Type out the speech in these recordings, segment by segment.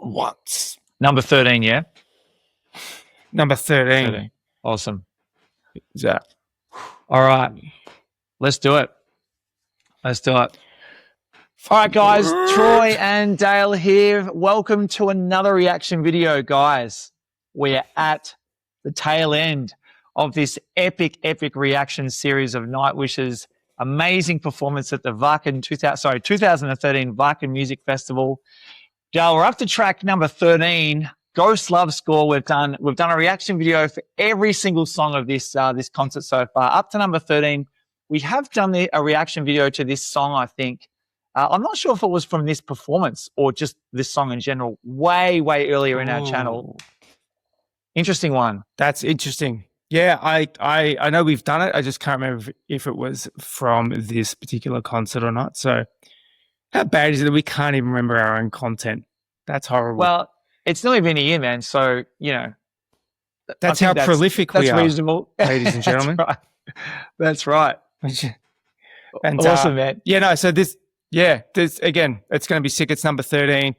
once. Number 13, yeah? Number 13. 13. Awesome. Is that? All right. Let's do it. All right, guys. Troy and Dale here. Welcome to another reaction video, guys. We're at the tail end of this epic reaction series of Nightwish's amazing performance at the 2013 Wacken Music Festival. Dale, we're up to track number 13, Ghost Love Score. We've done a reaction video for every single song of this concert so far. Up to number 13, we have done a reaction video to this song, I think. I'm not sure if it was from this performance or just this song in general, way earlier in our channel. Interesting one. That's interesting. Yeah, I know we've done it. I just can't remember if it was from this particular concert or not. So how bad is it that we can't even remember our own content? That's horrible. Well, it's nearly been a year, man. So, you know. That's how prolific we are. That's reasonable. Ladies and gentlemen. That's right. And, awesome, man. Yeah, no, so this again, it's going to be sick. It's number 13.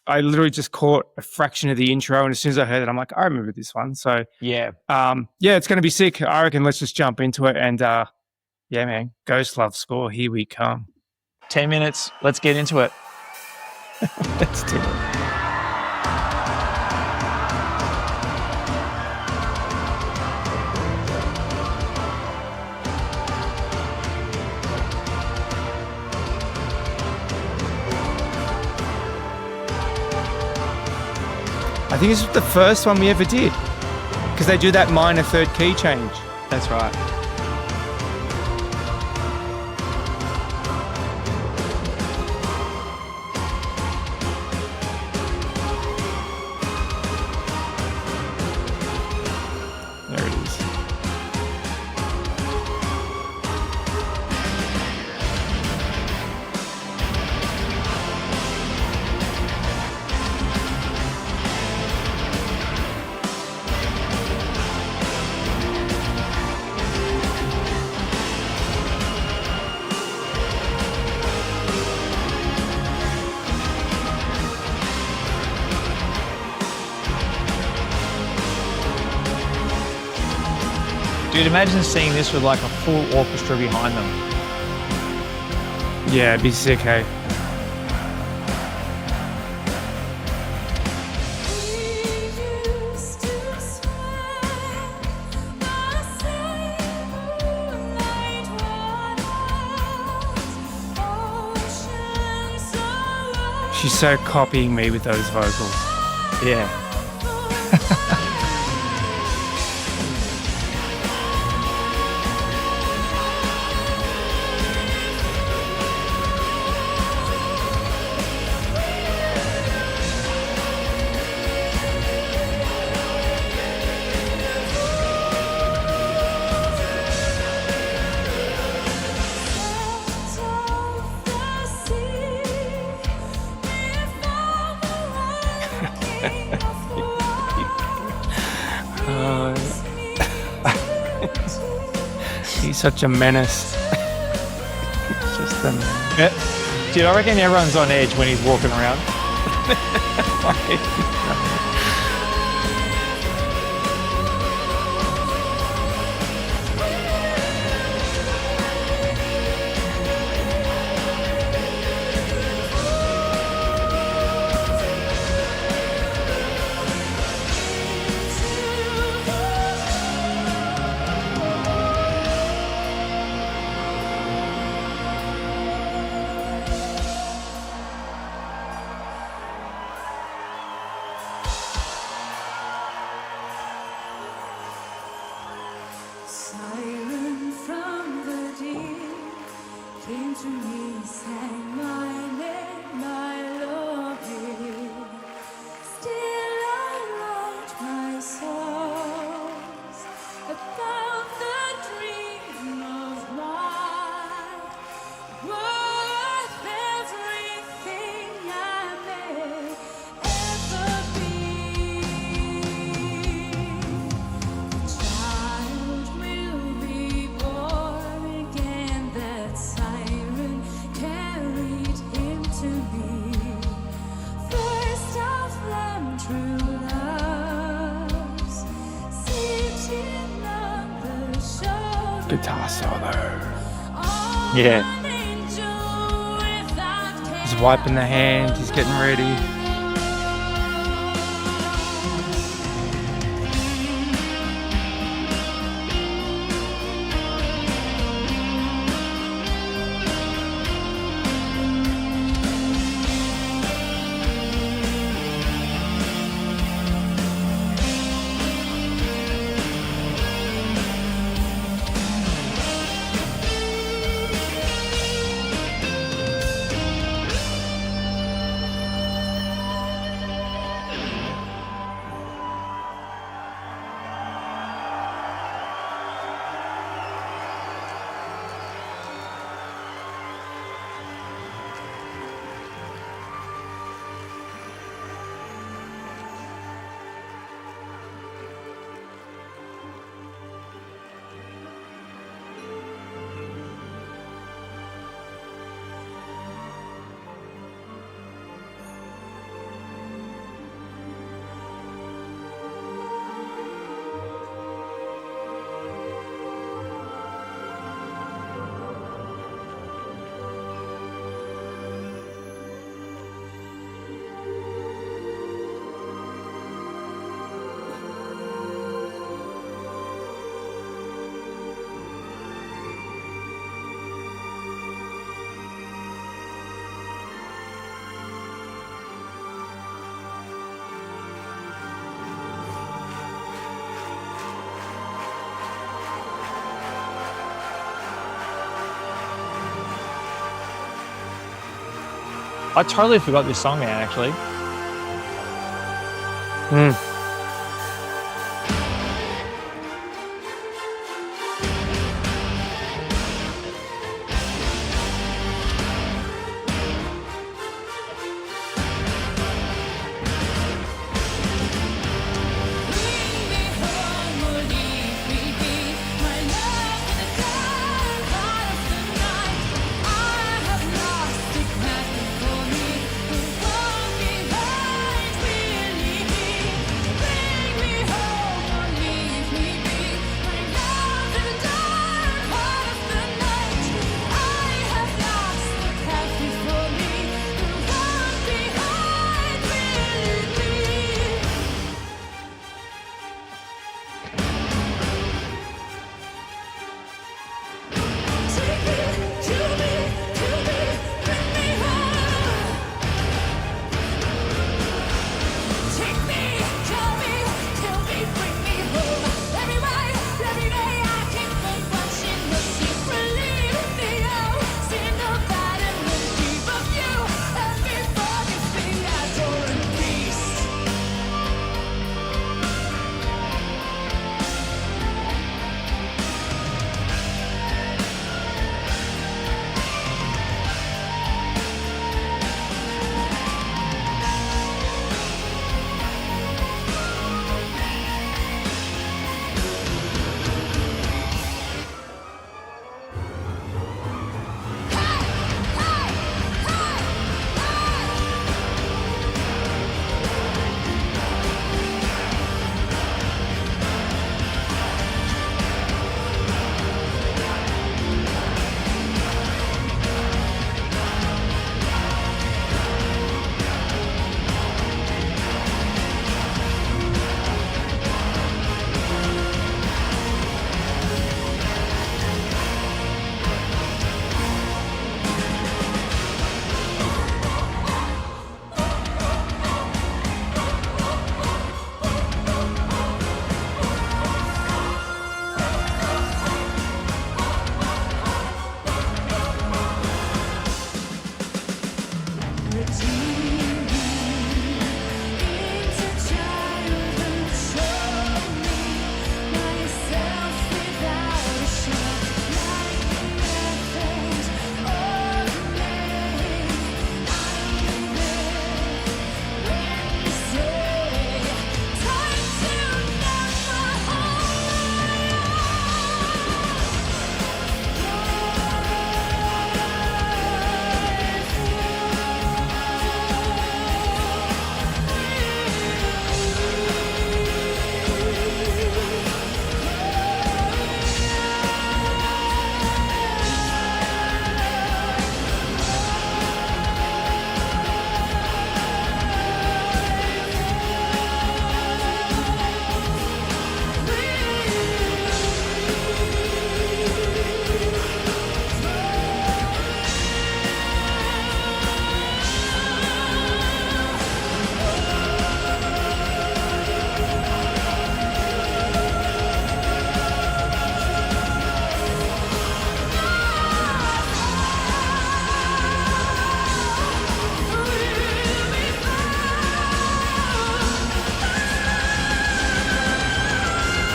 I literally just caught a fraction of the intro, and as soon as I heard it, I'm like, I remember this one. So yeah, it's going to be sick. I reckon let's just jump into it. And yeah, man, Ghost Love Score, here we come. 10 minutes. Let's get into it. Let's do it. I think this is the first one we ever did because they do that minor third key change. That's right. There it is. Dude, imagine seeing this with like a full orchestra behind them. Yeah, it'd be sick, hey? She's so copying me with those vocals. Yeah. He's such a menace. Just a menace. Yeah. Dude, I reckon everyone's on edge when he's walking around. guitar solo. Yeah. He's wiping the hand. He's getting ready. I totally forgot this song, man, actually.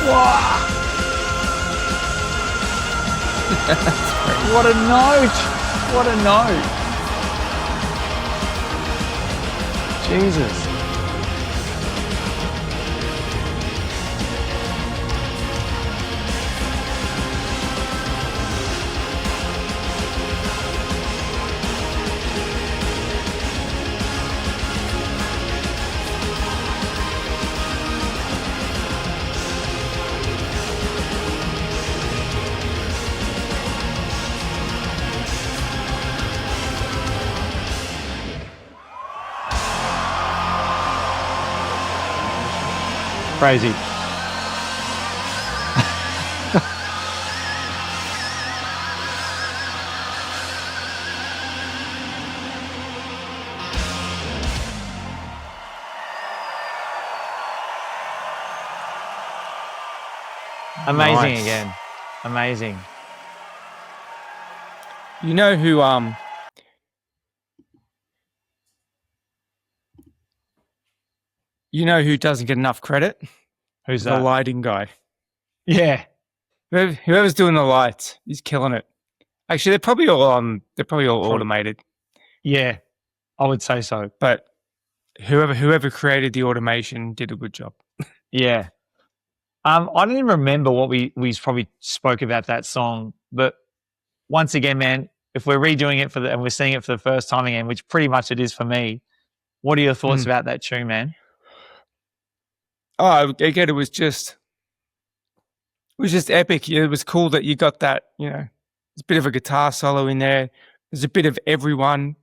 Wow. What a note. What a note. Jesus. Crazy. Amazing Nice. again. Amazing. You know who doesn't get enough credit? Who's The that? lighting guy. Yeah. Whoever's doing the lights, he's killing it. Actually, they're probably all automated. Yeah. I would say so. But whoever created the automation did a good job. Yeah. I don't even remember what we probably spoke about that song, but once again, man, if we're redoing it and we're seeing it for the first time again, which pretty much it is for me, what are your thoughts about that tune, man? Oh, again, it was just epic. It was cool that you got that, there's a bit of a guitar solo in there. There's a bit of everyone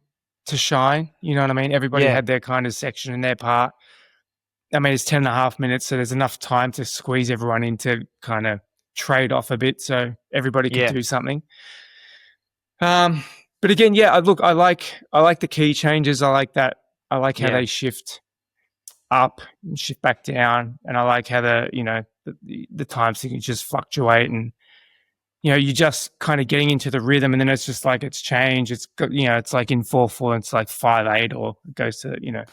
to shine. You know what I mean? Everybody had their kind of section in their part. I mean, it's 10.5 minutes, so there's enough time to squeeze everyone in to kind of trade off a bit so everybody can do something. But again, I like the key changes. I like that. I like how they shift up and shift back down, and I like how the time signatures fluctuate, and you're just kind of getting into the rhythm, and then it's just like it's changed. It's got, it's like in 4/4, it's like 5/8, or it goes to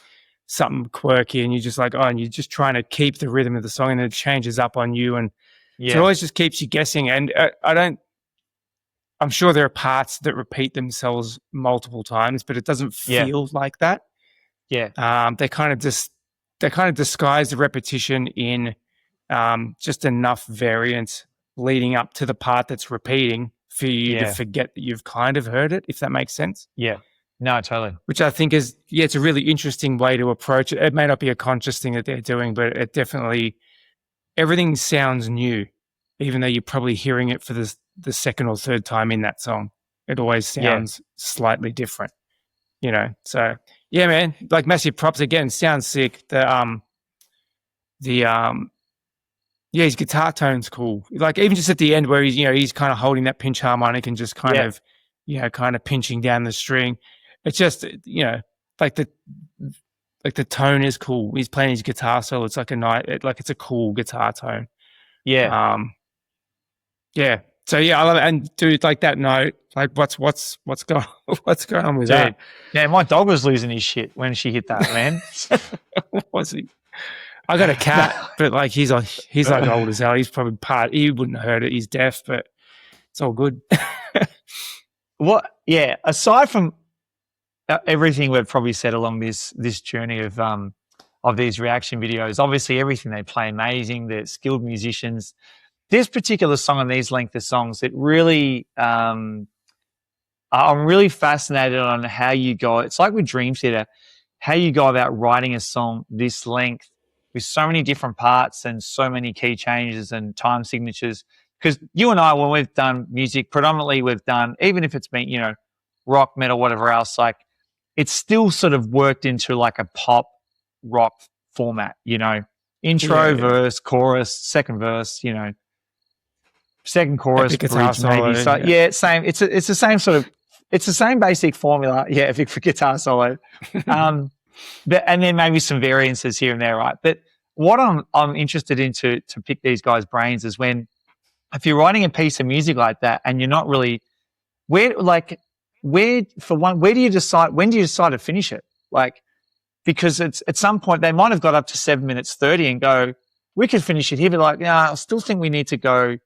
something quirky, and you're just like, and you're just trying to keep the rhythm of the song, and then it changes up on you, and so it always just keeps you guessing. And I'm sure there are parts that repeat themselves multiple times, but it doesn't feel like that. Yeah. They kind of disguise the repetition in just enough variance leading up to the part that's repeating for you to forget that you've kind of heard it, if that makes sense. Yeah. No, totally. Which I think is, it's a really interesting way to approach it. It may not be a conscious thing that they're doing, but it definitely, everything sounds new, even though you're probably hearing it for the second or third time in that song. It always sounds slightly different, So yeah, man, like massive props again. Sounds sick. His guitar tone's cool. Like even just at the end where he's kind of holding that pinch harmonic and just kind of, kind of pinching down the string. It's just, like the tone is cool. He's playing his guitar solo. It's like it's a cool guitar tone. Yeah. Yeah. So I love it. And dude, like that note, like what's going on with that? Yeah, my dog was losing his shit when she hit that, man. Was he? I got a cat, but like he's like old as hell. He's probably he wouldn't have heard it. He's deaf, but it's all good. What? Yeah. Aside from everything we've probably said along this journey of these reaction videos, obviously everything they play amazing. They're skilled musicians. This particular song and these length of songs, it really, I'm really fascinated on how you go. It's like with Dream Theater, how you go about writing a song this length with so many different parts and so many key changes and time signatures. Because you and I, when we've done music, predominantly we've done, even if it's been, rock, metal, whatever else, like it's still sort of worked into like a pop rock format, intro, verse, chorus, second verse, second chorus, epic guitar bridge, maybe. Solo, Same. It's the same sort of, it's the same basic formula. Yeah, epic for guitar solo. And then maybe some variances here and there, right? But what I'm interested in to pick these guys' brains is if you're writing a piece of music like that and you're not really when do you decide to finish it? Like, because it's at some point they might have got up to 7 minutes 30 and go, we could finish it here, but like, I still think we need to go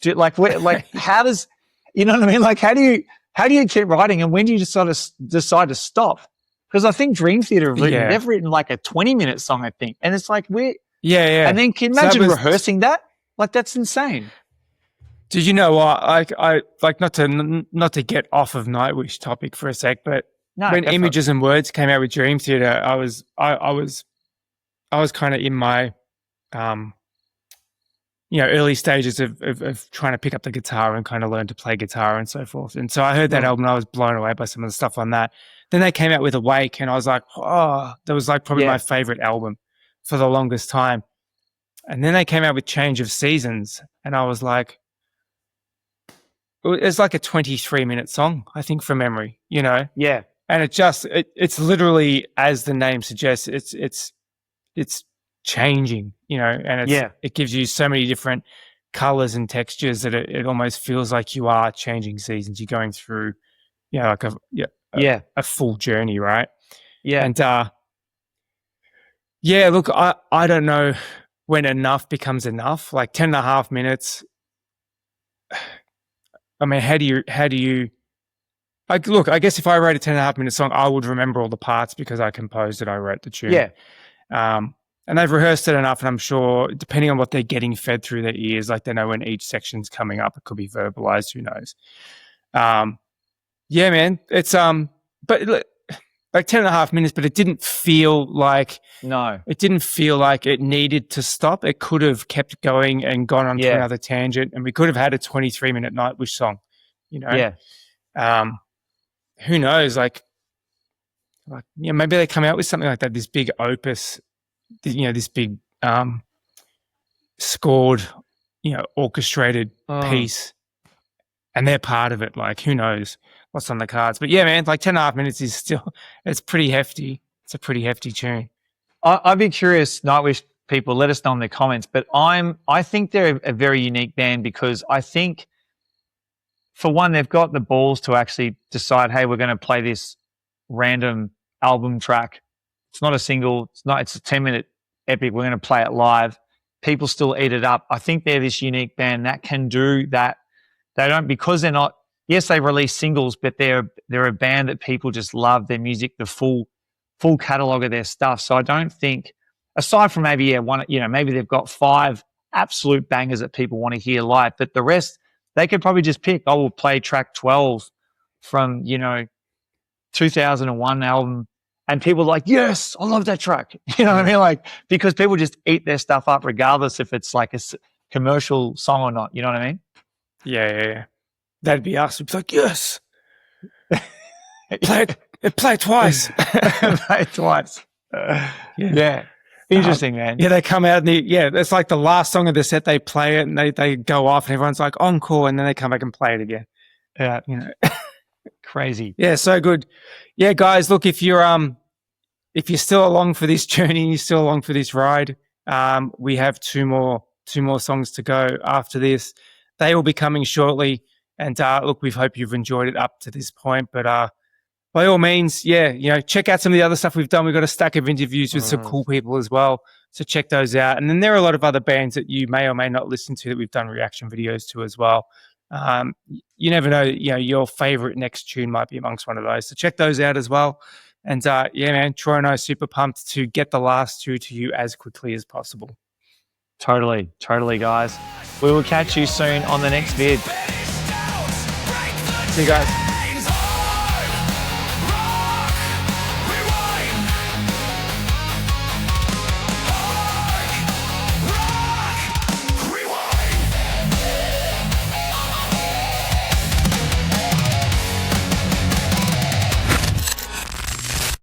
do like how does, you know what I mean? Like, how do you keep writing, and when do you decide to stop? Because I think Dream Theater have written, they've written like a 20-minute song, I think. And it's like, yeah. And then can you imagine rehearsing that? Like, that's insane. Did you know what? I like, not to get off of Nightwish topic for a sec, but when Images and Words came out with Dream Theater, I was kind of in my early stages of trying to pick up the guitar and kind of learn to play guitar and so forth. And so I heard that album and I was blown away by some of the stuff on that. Then they came out with Awake and I was like, oh, that was like probably my favorite album for the longest time. And then they came out with Change of Seasons and I was like, it's like a 23-minute song, I think, from memory, Yeah. And it's literally, as the name suggests, it's changing, and it gives you so many different colors and textures that it almost feels like you are changing seasons. You're going through, like a full journey, right? Yeah. And look, I don't know when enough becomes enough. Like 10.5 minutes. I mean, how do you? Look, I guess if I wrote a 10.5-minute song, I would remember all the parts because I composed it. I wrote the tune. Yeah. And they've rehearsed it enough, and I'm sure, depending on what they're getting fed through their ears, like they know when each section's coming up. It could be verbalized. Who knows? Yeah, man. It's but like 10.5 minutes, but it didn't feel like it didn't feel like it needed to stop. It could have kept going and gone on to another tangent, and we could have had a 23-minute Nightwish song. Who knows? Like maybe they come out with something like that. This big opus. This big scored, orchestrated piece, and they're part of it. Like, who knows what's on the cards? But yeah, man, like 10.5 minutes is still, it's pretty hefty. It's a pretty hefty tune. I'd be curious, Nightwish people, let us know in the comments. But I think they're a very unique band because I think, for one, they've got the balls to actually decide, hey, we're going to play this random album track. It's not a single. It's a 10-minute epic. We're going to play it live. People still eat it up. I think they're this unique band that can do that. They don't, because they're not. Yes, they release singles, but they're a band that people just love their music, the full catalog of their stuff. So I don't think, aside from maybe maybe they've got 5 absolute bangers that people want to hear live, but the rest they could probably just pick. I will play track 12 from 2001 album. And people are like, yes, I love that track. You know what I mean? Like, because people just eat their stuff up regardless if it's like a commercial song or not. You know what I mean? Yeah. That'd be us. We'd be like, yes. Play it twice. Play it twice. Yeah. Interesting, man. Yeah, they come out and it's like the last song of the set. They play it and they go off and everyone's like, encore, and then they come back and play it again. Yeah. Crazy. Yeah, so good. Yeah, guys, look, if you're still along for this journey, you're still along for this ride, we have two more songs to go after this. They will be coming shortly. And look, we hope you've enjoyed it up to this point. But by all means, check out some of the other stuff we've done. We've got a stack of interviews with some cool people as well. So check those out. And then there are a lot of other bands that you may or may not listen to that we've done reaction videos to as well. You never know, your favorite next tune might be amongst one of those. So check those out as well. And man, Troy and I are super pumped to get the last 2 to you as quickly as possible. Totally, guys. We will catch you soon on the next vid. See you guys.